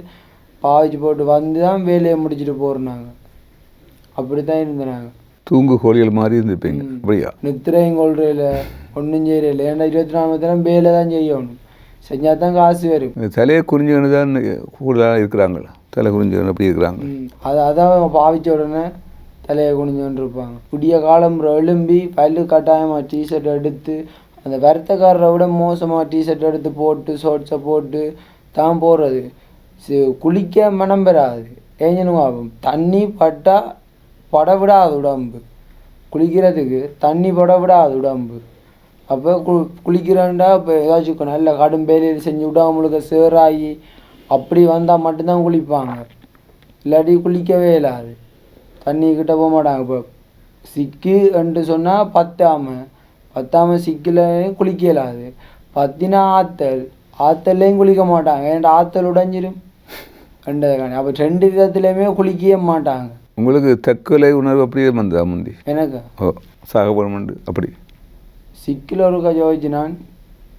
பாவிச்சு போட்டு வந்து தான் வேலையை முடிச்சுட்டு போகிறோம். நாங்கள் அப்படி தான் இருந்தோம். நாங்கள் தூங்கு கோழிகள் மாதிரி இருந்துப்பீங்க. அப்படியா? நித்திரையும் கொள்றையில் ஒன்றும் செய்யல. ஏன்னா 24 மணி நேரம் வேலை தான் செய்யணும். செஞ்சால் தான் காசு வரும். தலையை குறிஞ்சுன்னு தான் கூடுதலாக இருக்கிறாங்களா? தலை குறிஞ்சுன்னு அப்படி இருக்கிறாங்க. அதான் அவங்க பாவிச்ச உடனே தலையை குனிஞ்சோன்னு இருப்பாங்க. புதிய காலம் எலும்பி பல்லு கட்டாயமாக டிஷர்ட் எடுத்து அந்த வருத்தக்காரரை விட மோசமாக டிஷர்ட் எடுத்து போட்டு ஷார்ட்ஸை போட்டு தான் போடுறது. குளிக்க மனம் பெறாது. ஏஞ்சனும் ஆகும். தண்ணி பட்டால் பட விடாது உடம்பு. குளிக்கிறதுக்கு தண்ணி பட விடாது உடம்பு. அப்போ குளிக்கிறேன்டா இப்போ ஏதாச்சும் நல்ல கடும் வேலையில் செஞ்சு விடாமலுக்கு சேராகி அப்படி வந்தால் மட்டும்தான் குளிப்பாங்க. இல்லாட்டி குளிக்கவே இல்லாது. தண்ணிக்கிட்ட போக மாட்டாங்க. இப்போ சிக்கு என்று சொன்னால் பத்தாமல் சிக்கில் குளிக்க இல்லாது. பத்தினா ஆற்றல்லையும் குளிக்க மாட்டாங்க. ஏன்டா ஆற்றல் உடைஞ்சிரும். அப்போ 2 விதத்துலையுமே குளிக்கவே மாட்டாங்க. உங்களுக்கு தற்கொலை உணர்வு அப்படியே வந்தா முந்தி? எனக்கு சாகபடமுண்டு. அப்படி சிக்கில் ஒரு கஜோச்சு நான்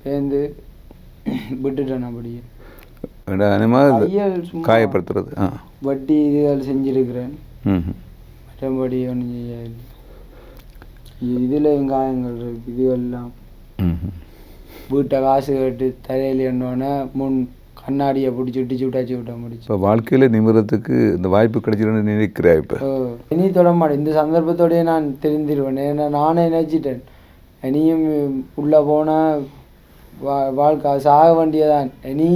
சேர்ந்து விட்டுட்டேன். அப்படியே காயப்படுத்துறது வட்டி இதுகள் செஞ்சுருக்கிறேன். மற்றபடி ஒன்றும் செய்யாது. இதில் காயங்கள் இருக்குது. இதுவெல்லாம் வீட்டை காசு கேட்டு தலையில் எண்ணோன்னே கண்ணாடியை பிடிச்சி இடிச்சு விட்டாச்சு விட்ட முடிச்சு. இப்போ வாழ்க்கையில் நிமிடத்துக்கு இந்த வாய்ப்பு கிடைச்சிடும்னு நினைக்கிறேன். இப்போ இனி தொட மாட்டேன். இந்த சந்தர்ப்பத்தோடய நான் தெரிஞ்சிருவேன். ஏன்னா நானே நினச்சிட்டேன் இனியும் உள்ளே போனால் வாழ்க்கை சாக வேண்டியதான். இனி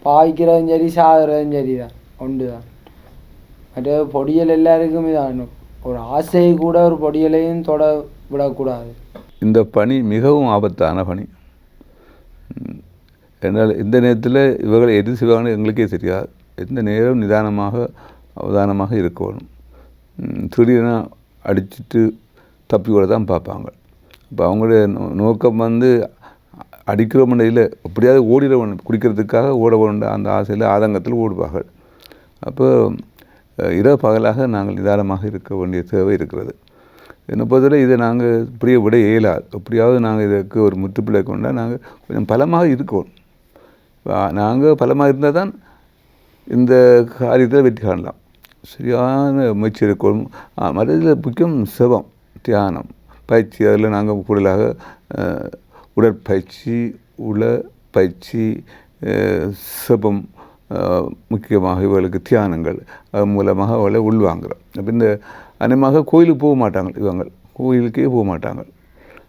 பாய்க்கிறதும் சரி சாகிறதும் சரி தான். ஒன்று தான். மற்ற பொடியல் எல்லாருக்கும் இதான். ஒரு ஆசையை கூட ஒரு பொடியலையும் தொட விடக்கூடாது. இந்த பணி மிகவும் ஆபத்தான பணி. என்னால் இந்த நேரத்தில் இவர்களை எது செய்வாங்கன்னு எங்களுக்கே தெரியாது. எந்த நேரம் நிதானமாக அவதானமாக இருக்கணும். திடீர்னு அடிச்சுட்டு தப்பி கூட தான் பார்ப்பாங்க. இப்போ அவங்களுடைய நோக்கம் வந்து அடிக்கிற மண்டையில் எப்படியாவது ஓடிட வேணும், குடிக்கிறதுக்காக ஓட வேணும் அந்த ஆசையில் ஆதங்கத்தில் ஓடுவார்கள். அப்போ இரவு பகலாக நாங்கள் நிதானமாக இருக்க வேண்டிய தேவை இருக்கிறது. என்னை பொறுத்தவரை இதை நாங்கள் இப்படியே விட இயலாது. எப்படியாவது நாங்கள் இதற்கு ஒரு முற்றுப்புள்ளி கொண்டால் நாங்கள் கொஞ்சம் பலமாக இருக்கணும். நாங்கள் பலமாக இருந்தால் தான் இந்த காரியத்தில் வெற்றி காணலாம். சரியான முயற்சி இருக்கணும். மற்றதில் முக்கியம் சிவம், தியானம், பயிற்சி. அதில் நாங்கள் கூடுதலாக உடற்பயிற்சி, பயிற்சி, சிவம், முக்கியமாக இவர்களுக்கு தியானங்கள், அது மூலமாக அவளை உள்வாங்குறோம். அப்போ இந்த அநேகமாக கோயிலுக்கு போக மாட்டாங்க. இவங்க கோயிலுக்கே போக மாட்டாங்க.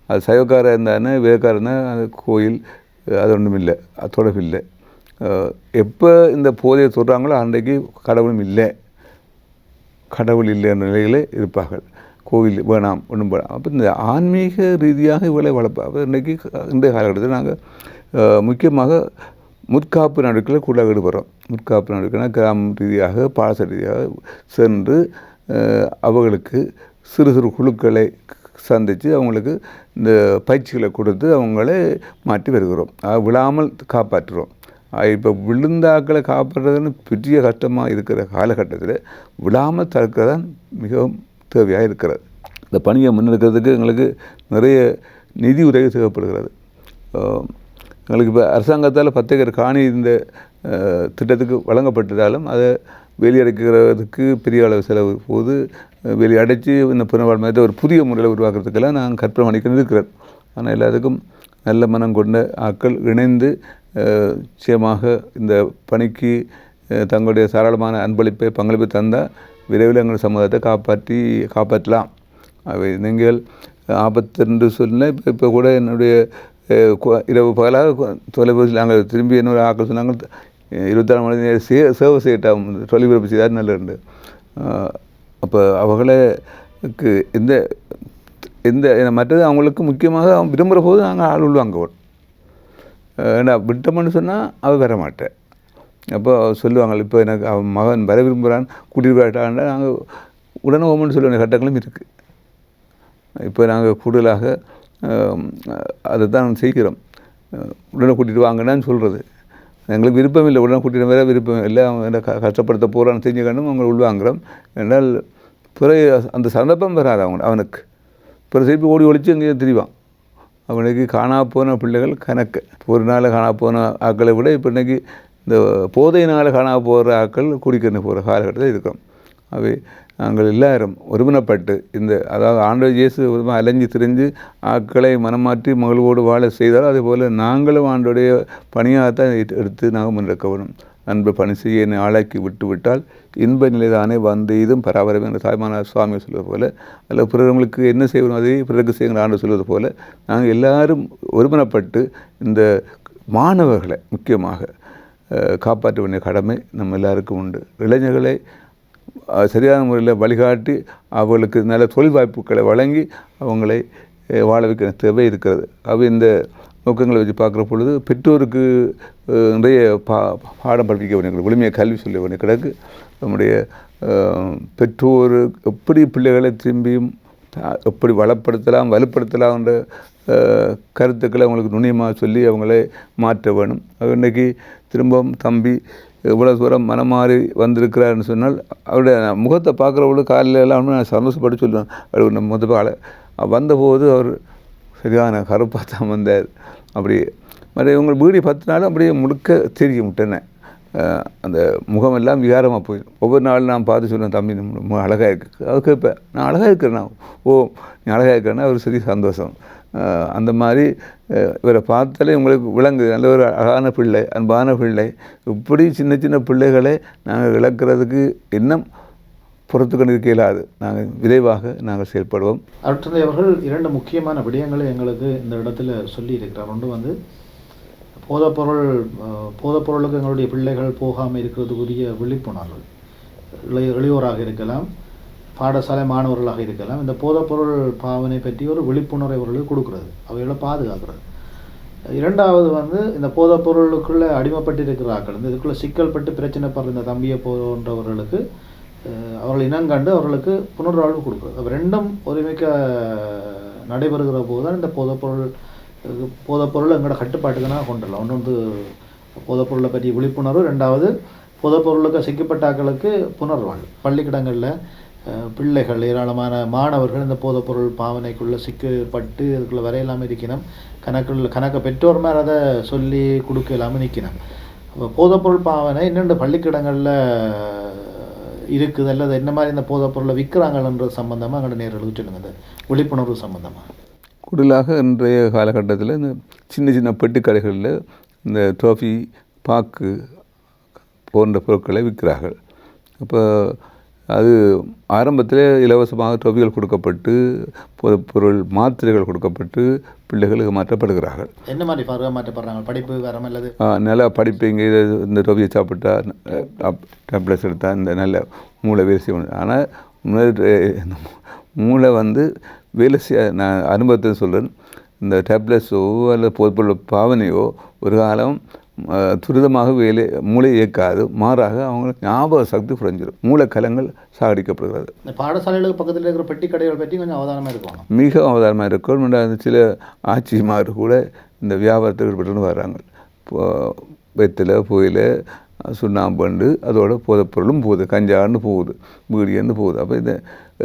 அது சைவக்காரர் இருந்தானே வேக்காரர் இருந்தால் அது கோயில் அது ஒன்றும் இல்லை, அது தொடர்பில்லை. எப்போ இந்த போதையை சொல்கிறாங்களோ அன்றைக்கு கடவுளும் இல்லை, கடவுள் இல்லை என்ற நிலையில் இருப்பார்கள். கோவில் வேணாம், ஒன்றும் வேணாம். அப்போ இந்த ஆன்மீக ரீதியாக இவளை வளர்ப்பா. அப்போ இன்றைக்கி இன்றைய காலகட்டத்தில் நாங்கள் முக்கியமாக முற்காப்பு நாடுகளில் கூட ஈடுபடுறோம். முற்காப்பு நாடுகள்னா கிராம ரீதியாக பாடசாலை ரீதியாக சென்று அவர்களுக்கு சிறு சிறு குழுக்களை சந்தித்து அவங்களுக்கு இந்த பயிற்சிகளை கொடுத்து அவங்களே மாற்றி வருகிறோம். விழாமல் காப்பாற்றுறோம். இப்போ விழுந்தாக்களை காப்பாற்றுறதுன்னு பெரிய கஷ்டமாக இருக்கிற காலகட்டத்தில் விழாமல் தடுக்கிறது தான் மிகவும் தேவையாக இருக்கிறது. இந்த பணியை முன்னெடுக்கிறதுக்கு எங்களுக்கு நிறைய நிதி உதவி தேவைப்படுகிறது. எங்களுக்கு இப்போ அரசாங்கத்தால் 10 ஏக்கர் காணி இந்த திட்டத்துக்கு வழங்கப்பட்டதாலும் அதை வெளியடைக்கிறதுக்கு பெரிய அளவு செலவு போது வெளியடைச்சி இந்த புனர்வாழ்மையத்தை ஒரு புதிய முறையில் உருவாக்குறதுக்கெல்லாம் நான் கற்பனை பண்ணிக்கிட்டு இருக்கிறேன். ஆனால் எல்லாத்துக்கும் நல்ல மனம் கொண்ட ஆட்கள் இணைந்து நிச்சயமாக இந்த பணிக்கு தங்களுடைய தாராளமான அன்பளிப்பை பங்களிப்பை தந்தால் விரைவில் எங்கள் சமூகத்தை காப்பாற்றலாம். அவை நீங்கள் ஆபத்து என்று சொன்னால் இப்போ கூட என்னுடைய இரவு பகலாக தொலைபேசியில் நாங்கள் திரும்பி என்னோட ஆக்கள் சொன்னாங்க 24 மணி நேரம் சேவை செய்யட்டாம் தொலைபேசி செய்தால் நல்லது. அப்போ அவர்களுக்கு மற்றது அவங்களுக்கு முக்கியமாக விரும்புகிற போது நாங்கள் ஆள் உள்வாங்க ஏன்னா விட்டோம்னு சொன்னால் அவள் வர மாட்டேன். அப்போ சொல்லுவாங்க, இப்போ எனக்கு அவன் மகன் வர விரும்புகிறான் கூட்டிட்டு போயிட்டான்னா நாங்கள் உடனே ஓமன்னு சொல்ல வேண்டிய கட்டங்களும் இருக்குது. இப்போ நாங்கள் கூடுதலாக அதை தான் செய்கிறோம். உடனே கூட்டிகிட்டு வாங்கன்னு சொல்கிறது எங்களுக்கு விருப்பம் இல்லை. உடனே கூட்டிகிட்டு வர விருப்பம் இல்லை. அவங்க கஷ்டப்படுத்த போகிறான்னு தெரிஞ்சுக்கணும் அவங்க உள்வாங்குறோம். என்றால் பிறகு அந்த சந்தர்ப்பம் வராது அவனுக்கு. பிறகு திருப்பி ஓடி ஒழித்து எங்கேயும் திரிவான். அவனுக்கு காணா போன பிள்ளைகள் கணக்கு. ஒரு நாள் காணா போன ஆக்களை விட இப்போ இன்றைக்கி இந்த போதையினால் காணா போகிற ஆக்கள் குடிக்கணும் போகிற காலகட்டத்தில் இருக்கோம். அவை நாங்கள் எல்லாரும் ஒருமனப்பட்டு அதாவது ஆண்டவர் இயேசு அலைஞ்சு திரிஞ்சு ஆக்களை மனமாற்றி மகிழ்வோடு வாழ செய்தால் அதேபோல் நாங்களும் ஆண்டோடைய பணியாகத்தான் எடுத்து நாங்கள் முன்னெடுக்க வேணும். அன்பு பணி செய்ய என்னை ஆளாக்கி விட்டால் இன்ப நிலைதானே வந்து இதுவும் பராபரமே என்ற தாய்மான சுவாமி சொல்வது போல் அதில் பிறர்களுக்கு என்ன செய்யணும் அதே பிறருக்கு செய்யணும் ஆண்டு சொல்வது போல் நாங்கள் எல்லாரும் ஒருமனப்பட்டு இந்த மாணவர்களை முக்கியமாக காப்பாற்ற வேண்டிய கடமை நம்ம எல்லாருக்கும் உண்டு. இளைஞர்களை சரியான முறையில் வழிகாட்டி அவர்களுக்கு நல்ல தொழில் வாய்ப்புகளை வழங்கி அவங்களை வாழ வைக்கிற தேவை இருக்கிறது. இந்த நோக்கங்களை வச்சு பார்க்குற பொழுது பெற்றோருக்கு நிறைய பாடம் படிக்க வேண்டிய எளிமையை கல்வி சொல்ல வேண்டிய கிடக்கு. நம்முடைய பெற்றோர் எப்படி பிள்ளைகளை திரும்பியும் எப்படி வலுப்படுத்தலாம்ன்ற கருத்துக்களை அவங்களுக்கு நுண்ணியமாக சொல்லி அவங்களே மாற்ற வேணும். இன்றைக்கி திரும்பவும் தம்பி இவ்வளோ தூரம் மனமாறி வந்திருக்கிறாருன்னு சொன்னால் அவருடைய முகத்தை பார்க்குறவங்களுக்கு காலையில் எல்லாம் நான் சந்தோஷப்பட்டு சொல்லுவேன். அவர் நம்ம முதல் வந்தபோது அவர் சரியான கருப்பாக தான் வந்தார். அப்படி மற்ற இவங்க வீடி 10 நாளும் அப்படியே முழுக்க தெரியும் விட்டேனே. அந்த முகமெல்லாம் விகாரமாக போயிடும். ஒவ்வொரு நாளும் நான் பார்த்து சொல்லுவேன், தம்பி அழகாக இருக்குது. அது கேட்பேன், நான் அழகாக இருக்கிறேன்னா நீ அழகாக இருக்கிறேன்னா அவர் சரி சந்தோஷம். அந்த மாதிரி இவரை பார்த்தாலே உங்களுக்கு விளங்குது நல்ல ஒரு அழகான பிள்ளை, அன்பான பிள்ளை. இப்படி சின்ன சின்ன பிள்ளைகளை நாங்கள் இழக்கிறதுக்கு இன்னும் பொறுத்து கொண்டு இருக்க இயலாது. நாங்கள் விரைவாக நாங்கள் செயல்படுவோம். அருட்தந்தை அவர்கள் 2 முக்கியமான விடயங்களை எங்களுக்கு இந்த இடத்துல சொல்லி இருக்கிறார். ஒன்று வந்து போதைப்பொருளுக்கு எங்களுடைய பிள்ளைகள் போகாமல் இருக்கிறதுக்குரிய விழிப்புணர்வு, இளையோராக இருக்கலாம், பாடசாலை மாணவர்களாக இருக்கலாம். இந்த போதைப்பொருள் பாவனை பற்றி ஒரு விழிப்புணர்வை அவர்களுக்கு கொடுக்குறது, அவைகளை பாதுகாக்கிறது. 2வது வந்து இந்த போதைப்பொருளுக்குள்ளே அடிமைப்பட்டிருக்கிறார்கள், இந்த இதுக்குள்ளே சிக்கல் பட்டு பிரச்சனைப்படுற இந்த தம்பியை போன்றவர்களுக்கு அவர்கள் இனங்கண்டு அவர்களுக்கு புனர்வாழ்வு கொடுக்குறது. அப்போ 2ம் ஒருமிக்க நடைபெறுகிற போது தான் இந்த போதைப்பொருள் எங்களோட கட்டுப்பாட்டுக்கு நான் கொண்டுடலாம். ஒன்று வந்து போதைப்பொருளை பற்றி விழிப்புணர்வு, 2வது போதைப்பொருளுக்கு சிக்கப்பட்டாக்களுக்கு புனர்வாழ்வு. பள்ளிக்கிடங்களில் பிள்ளைகள் ஏராளமான மாணவர்கள் இந்த போதைப்பொருள் பாவனைக்குள்ளே சிக்கப்பட்டு இதுக்குள்ளே வரையில்லாமல் இருக்கணும். கணக்கை பெற்றோர் மேலே அதை சொல்லி கொடுக்க இல்லாமல் நிற்கணும். அப்போ போதைப்பொருள் பாவனை இன்னொன்று பள்ளிக்கிடங்களில் இருக்குது அல்லது என்ன மாதிரி இந்த போதைப்பொருளை விற்கிறாங்கன்றது சம்மந்தமாக அங்கே நேர்களுக்கு சொல்லுங்கள், இந்த விழிப்புணர்வு சம்மந்தமாக. கூடுதலாக இன்றைய காலகட்டத்தில் இந்த சின்ன சின்ன பெட்டி கடைகளில் இந்த ட்ராஃபி பாக்கு போன்ற பொருட்களை விற்கிறார்கள். அப்போ அது ஆரம்பத்தில் இலவசமாக ட்ராஃபிகள் கொடுக்கப்பட்டு பொருள் மாத்திரைகள் கொடுக்கப்பட்டு பிள்ளைகளுக்கு மாற்றப்படுகிறார்கள். என்ன மாதிரி மாற்றப்படுறாங்க? படிப்பு வேற அல்லது நல்லா படிப்பு இங்கே இந்த ட்ராஃபியை சாப்பிட்டா டேப்லெட்ஸ் எடுத்தால் இந்த நல்ல மூளை வேலை செய்யணும். ஆனால் மூளை வந்து வேலை செய்ய நான் அனுபவத்தை சொல்கிறேன். இந்த டேப்லெட்ஸோ அல்லது பொருள் பாவனையோ ஒரு காலம் துரிதமாக மூளை இயக்காது, மாறாக அவங்களுக்கு ஞாபக சக்தி குறைஞ்சிடும், மூளைக்கலங்கள் சாகடிக்கப்படுகிறது. இந்த பாடசாலைகளுக்கு பக்கத்தில் இருக்கிற பெட்டி கடைகள் பற்றி கொஞ்சம் அவதானமாக இருக்கணும், மிக அவதானமாக இருக்கும். சில ஆட்சிமார் கூட இந்த வியாபாரத்தில் ஈடுபட்டு வர்றாங்க. வெத்தில புயல சுண்ணாம்பண்டு அதோட போதைப்பொருளும் போகுது, கஞ்சான்னு போகுது, பீடின்னு போகுது. அப்போ இந்த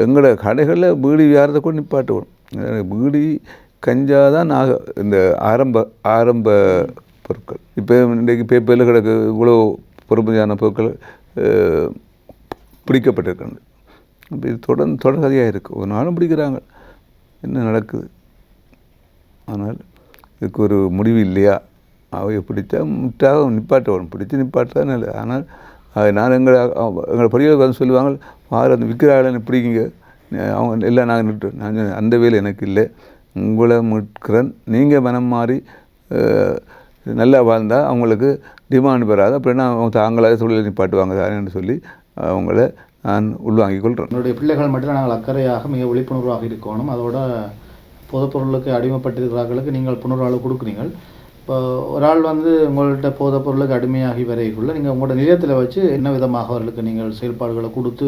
எங்களோட கடைகளில் பீடி வியாபாரத்தை கூட நிப்பாட்டுவோம். பீடி கஞ்சா தான் இந்த ஆரம்ப பொருட்கள். இப்போ இன்றைக்கு பேப்பரில் கிடக்கு இவ்வளோ பொறுமையான பொருட்கள் பிடிக்கப்பட்டிருக்காங்க. இப்போ இது தொடர்கதையாக இருக்குது. ஒரு நாளும் பிடிக்கிறாங்க, என்ன நடக்குது? ஆனால் இதுக்கு ஒரு முடிவு இல்லையா? அவையை பிடிச்சா முற்றாக நிப்பாட்ட வரும், பிடிச்சி நிப்பாட்டா நல்லது. ஆனால் நான் எங்களை பெரியவர்கள் வந்து சொல்லுவாங்க, அந்த விற்கிறாள் பிடிக்குங்க, அவங்க எல்லாம் நாங்கள் நிட்டு. நான் அந்த வேலை எனக்கு இல்லை, உங்களை மீட்கிறேன், நீங்கள் மனம் மாறி நல்லா வாழ்ந்தால் அவங்களுக்கு டிமாண்ட் பெறாது, அப்படின்னா அவங்க தாங்களாக தொழிலை நிப்பாட்டுவாங்க தானேன்னு சொல்லி அவங்கள நான் உள்வாங்கிக் கொள்கிறேன். என்னுடைய பிள்ளைகள் மட்டும் நாங்கள் அக்கறையாக மிக விழிப்புணர்வாக இருக்கணும். அதோட போதைப்பொருளுக்கு அடிமைப்பட்டிருக்கிறார்களுக்கு நீங்கள் புனர்வாழ்வு கொடுக்குறீங்கள். இப்போ ஒரு ஆள் வந்து உங்கள்கிட்ட போதைப்பொருளுக்கு அடிமையாகி வரைக்குள்ள நீங்கள் உங்களோட நிலையத்தில் வச்சு என்ன விதமாக அவர்களுக்கு நீங்கள் செயல்பாடுகளை கொடுத்து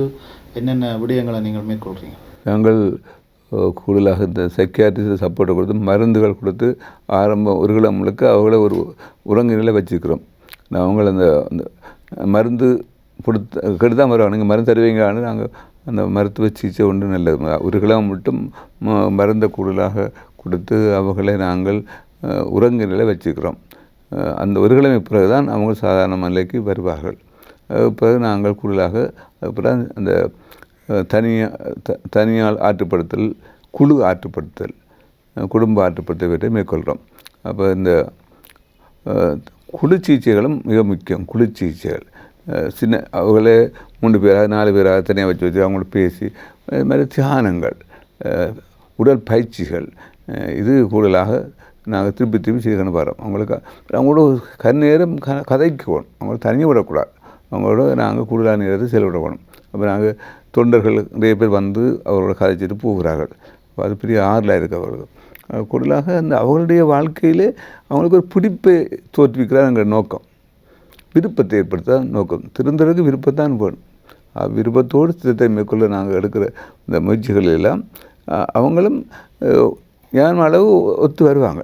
என்னென்ன விடயங்களை நீங்கள் மேற்கொள்கிறீங்க? நாங்கள் கூடுதலாக இந்த சைக்கியாட்ரிஸ்ட் சப்போர்ட்டை கொடுத்து மருந்துகள் கொடுத்து ஆரம்பம் 1 கிலோமுழுக்க அவங்கள ஒரு உறங்கு நிலை வச்சுக்கிறோம். நான் அவங்கள அந்த அந்த மருந்து கெடுத்து தான் வருவாங்க, நீங்கள் மருந்து தருவீங்கன்னு நாங்கள் அந்த மருத்துவ சிகிச்சை ஒன்று நல்லது. 1 கிலோ மட்டும் மருந்தை கூடுதலாக கொடுத்து அவர்களை நாங்கள் உறங்கு நிலை வச்சுக்கிறோம். அந்த 1 கிழமை பிறகு தான் அவங்க சாதாரண நிலைக்கு வருவார்கள். பிறகு நாங்கள் கூடுதலாக அப்புறம் அந்த தனியால் ஆற்றுப்படுத்தல், குழு ஆற்றுப்படுத்தல், குடும்ப ஆற்றுப்படுத்தல் பற்றி மேற்கொள்கிறோம். அப்போ இந்த குழு சிகிச்சைகளும் மிக முக்கியம். குழு சிகிச்சைகள் சின்ன அவங்களே 3 பேராக 4 பேராக தனியாக வச்சு அவங்கள பேசி, இது மாதிரி தியானங்கள், உடல் பயிற்சிகள், இது கூடுதலாக நாங்கள் திருப்பி செய்யணும் வரோம். அவங்களோட கண்ணேரம் கதைக்கணும், அவங்கள தனியாக விடக்கூடாது, அவங்களோட நாங்கள் கூடுதலான நேரத்தை செலவிடணும். அப்போ நாங்கள் தொண்டர்கள் நிறைய பேர் வந்து அவரோட கதைச்சிட்டு போகிறார்கள். அது பெரிய ஆறுதலாக இருக்குது அவர்களுக்கு. கூடுதலாக அந்த அவர்களுடைய வாழ்க்கையிலே அவங்களுக்கு ஒரு பிடிப்பை தோற்றுவிக்கிறார் எங்கள் நோக்கம். விருப்பத்தை ஏற்படுத்த நோக்கம். திருந்தறதுக்கு விருப்பத்தான் வேணும். விருப்பத்தோடு திட்டத்தை மேற்கொள்ள நாங்கள் எடுக்கிற இந்த முயற்சிகள் எல்லாம் அவங்களும் ஞான அளவு ஒத்து வருவாங்க.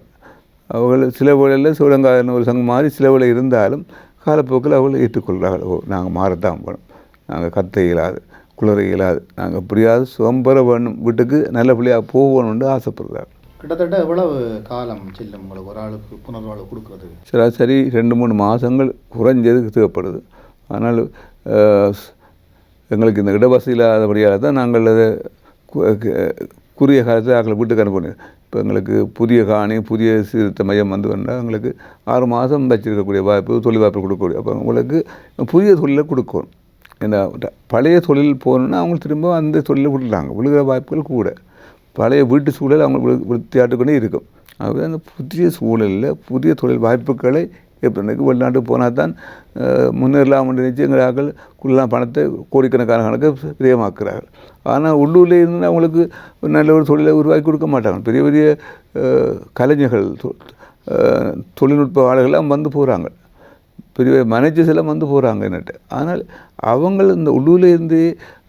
அவர்கள் சில வேளையில் சிவகங்காதன ஒரு சங்கம் மாதிரி சில வேளை இருந்தாலும் காலப்போக்கில் அவர்கள் ஏற்றுக்கொள்கிறார்கள். நாங்கள் மாறத்தான் போகணும், நாங்கள் கத்த இயலாது, குளற இயலாது, நாங்கள் எப்படியாவது சுகம்பெற வேணும், வீட்டுக்கு நல்ல பிள்ளையாக போகணும்னு ஆசைப்படுறாங்க. கிட்டத்தட்ட எவ்வளவு காலம் செல்லும் உங்களுக்கு ஒரு ஆளுக்கு புனர்வாழ்வு கொடுக்குறது? சராசரி 2-3 மாதங்கள் குறைஞ்சது தேவைப்படுது. ஆனால் எங்களுக்கு இந்த இடவசதி இல்லாதபடியால் தான் நாங்கள் அதை குறுகிய காலத்தில் அவங்களை வீட்டுக்கு அனுப்பணும். இப்போ எங்களுக்கு புதிய காணி, புதிய சீர்திருத்த மையம் வந்து வந்தால் எங்களுக்கு 6 மாதம் வச்சிருக்கக்கூடிய வாய்ப்பு, தொழில் வாய்ப்பு கொடுக்கக்கூடிய. அப்போ உங்களுக்கு புதிய தொழிலை கொடுக்கணும். ஏன்னா பழைய தொழில் போகணுன்னா அவங்க திரும்ப அந்த தொழிலை விட்டுறாங்க, விழுகிற வாய்ப்புகள் கூட. பழைய வீட்டு சூழல் அவங்க வித்தியாட்டுக்கொண்டே இருக்கும். ஆகவே அந்த புதிய சூழலில் புதிய தொழில் வாய்ப்புகளை எப்படி வெளிநாட்டுக்கு போனால் தான் முன்னேறலாம் நினைச்சு எங்கள் குள்ளலாம் பணத்தை கோடிக்கணக்கான கணக்கு பிரியமாக்குறார்கள். ஆனால் உள்ளூரில் இருந்து அவங்களுக்கு ஒரு நல்ல ஒரு தொழிலை உருவாக்கி கொடுக்க மாட்டாங்க. பெரிய பெரிய கலைஞர்கள், தொழில்நுட்ப ஆளுகள்லாம் வந்து போகிறாங்க, பெரிய மேனேஜர்ஸ் எல்லாம் வந்து போகிறாங்க என்னட்டு. ஆனால் அவங்க இந்த உள்ளூர்லேருந்து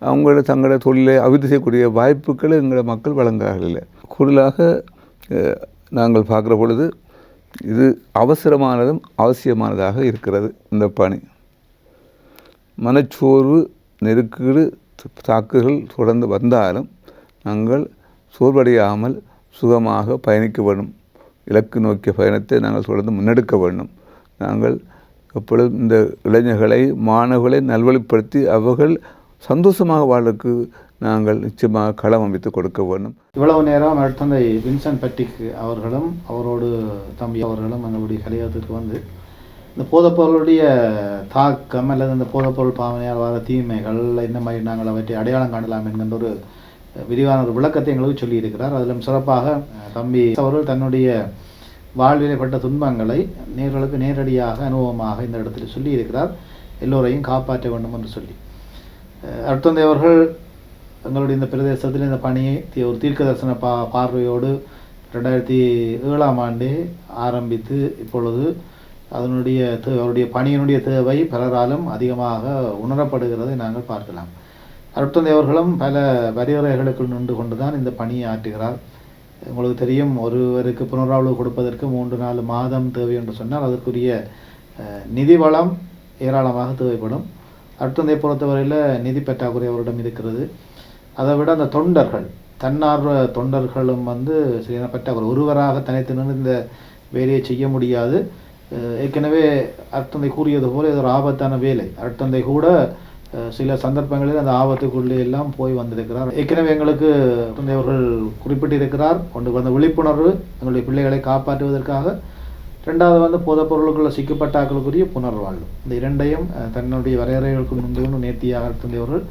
அவங்களோட தங்களோட தொழிலை அபிவிருத்தி செய்யக்கூடிய வாய்ப்புகளை எங்களை மக்கள் வழங்குகிறார்கள் இல்லை. கூடுதலாக நாங்கள் பார்க்குற பொழுது இது அவசரமானதும் அவசியமானதாக இருக்கிறது. இந்த பணி மனச்சோர்வு, நெருக்கீடு, தாக்குதல்கள் தொடர்ந்து வந்தாலும் நாங்கள் சோர்வடையாமல் சுகமாக பயணிக்க வேண்டும். இலக்கு நோக்கிய பயணத்தை நாங்கள் தொடர்ந்து முன்னெடுக்க வேண்டும். நாங்கள் எப்பொழுதும் இந்த இளைஞர்களை, மாணவர்களை நல்வழிப்படுத்தி அவர்கள் சந்தோஷமாக வாழ்க்கு நாங்கள் நிச்சயமாக களம் அமைத்து கொடுக்க வேண்டும். இவ்வளவு நேரம் அடுத்தந்தை வின்சென்ட் பட்டிக் அவர்களும் அவரோடு தம்பி அவர்களும் எங்களுடைய கலையகத்திற்கு வந்து இந்த போதைப்பொருளுடைய தாக்கம் அல்லது இந்த போதைப்பொருள் பாவனையால் வர தீமைகள் இந்த மாதிரி நாங்கள் அவற்றை அடையாளம் காணலாம் என்கின்ற ஒரு விரிவான ஒரு விளக்கத்தை எங்களுக்கு சொல்லியிருக்கிறார். அதிலும் சிறப்பாக தம்பி அவர்கள் தன்னுடைய வாழ்விலே பட்ட துன்பங்களை நேர்களுக்கு நேரடியாக அனுபவமாக இந்த இடத்தில் சொல்லியிருக்கிறார். எல்லோரையும் காப்பாற்ற வேண்டும் என்று சொல்லி அடுத்தந்தை அவர்கள் எங்களுடைய இந்த பிரதேசத்தில் இந்த பணியை ஒரு தீர்க்க தரிசன பார்வையோடு 2007ஆம் ஆண்டு ஆரம்பித்து இப்பொழுது அதனுடைய அவருடைய பணியினுடைய தேவை பலராலும் அதிகமாக உணரப்படுகிறதை நாங்கள் பார்க்கலாம். அருட்தந்தை அவர்களும் பல வரியுரைகளுக்குள் நின்று கொண்டு தான் இந்த பணியை ஆற்றுகிறார். உங்களுக்கு தெரியும், ஒருவருக்கு புனர்வாழ்வு கொடுப்பதற்கு 3-4 மாதம் தேவை என்று சொன்னால் அதற்குரிய நிதி வளம் ஏராளமாக தேவைப்படும். அருட்தந்தை பொறுத்தவரையில் நிதி பற்றாக்குறை அவரிடம் இருக்கிறது. அதை விட அந்த தொண்டர்கள், தன்னார்வ தொண்டர்களும் வந்து சரியான பற்றாக்குறை. ஒருவராக தனித்து நின்று இந்த வேலையை செய்ய முடியாது. ஏற்கனவே அருட்தந்தை கூறியது போல இது ஒரு ஆபத்தான வேலை. அருட்தந்தை கூட சில சந்தர்ப்பங்களில் அந்த ஆபத்துக்குள்ளே எல்லாம் போய் வந்திருக்கிறார். ஏற்கனவே எங்களுக்கு அவர்கள் குறிப்பிட்டிருக்கிறார், கொண்டு வந்த விழிப்புணர்வு எங்களுடைய பிள்ளைகளை காப்பாற்றுவதற்காக ரெண்டாவது வந்து போதைப் பொருளுக்குள்ள சிக்கப்பட்ட ஆக்களுக்குரிய புனர்வாழ்வு. இந்த இரண்டையும் தன்னுடைய வரையறைகளுக்கு முன்பு நேர்த்தியாக தந்தையவர்கள்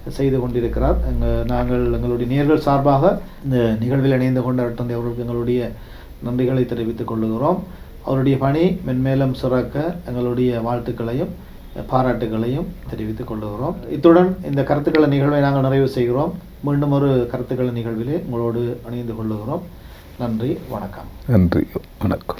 செய்து கொண்டிருக்கிறார். நாங்கள் எங்களுடைய நேர்கள் சார்பாக இந்த நிகழ்வில் இணைந்து கொண்ட தந்தையவர்களுக்கு எங்களுடைய நன்றிகளை தெரிவித்துக் கொள்ளுகிறோம். அவருடைய பணி மென்மேலும் சிறக்க எங்களுடைய வாழ்த்துக்களையும் பாராட்டுகளையும் தெரிவித்துக் கொள்ளுகிறோம். இத்துடன் இந்த கருத்துக்கள நிகழ்வை நாங்கள் நிறைவு செய்கிறோம். மீண்டும் ஒரு கருத்துக்கள நிகழ்விலே உங்களோடு இணைந்து கொள்ளுகிறோம். நன்றி, வணக்கம். நன்றி, வணக்கம்.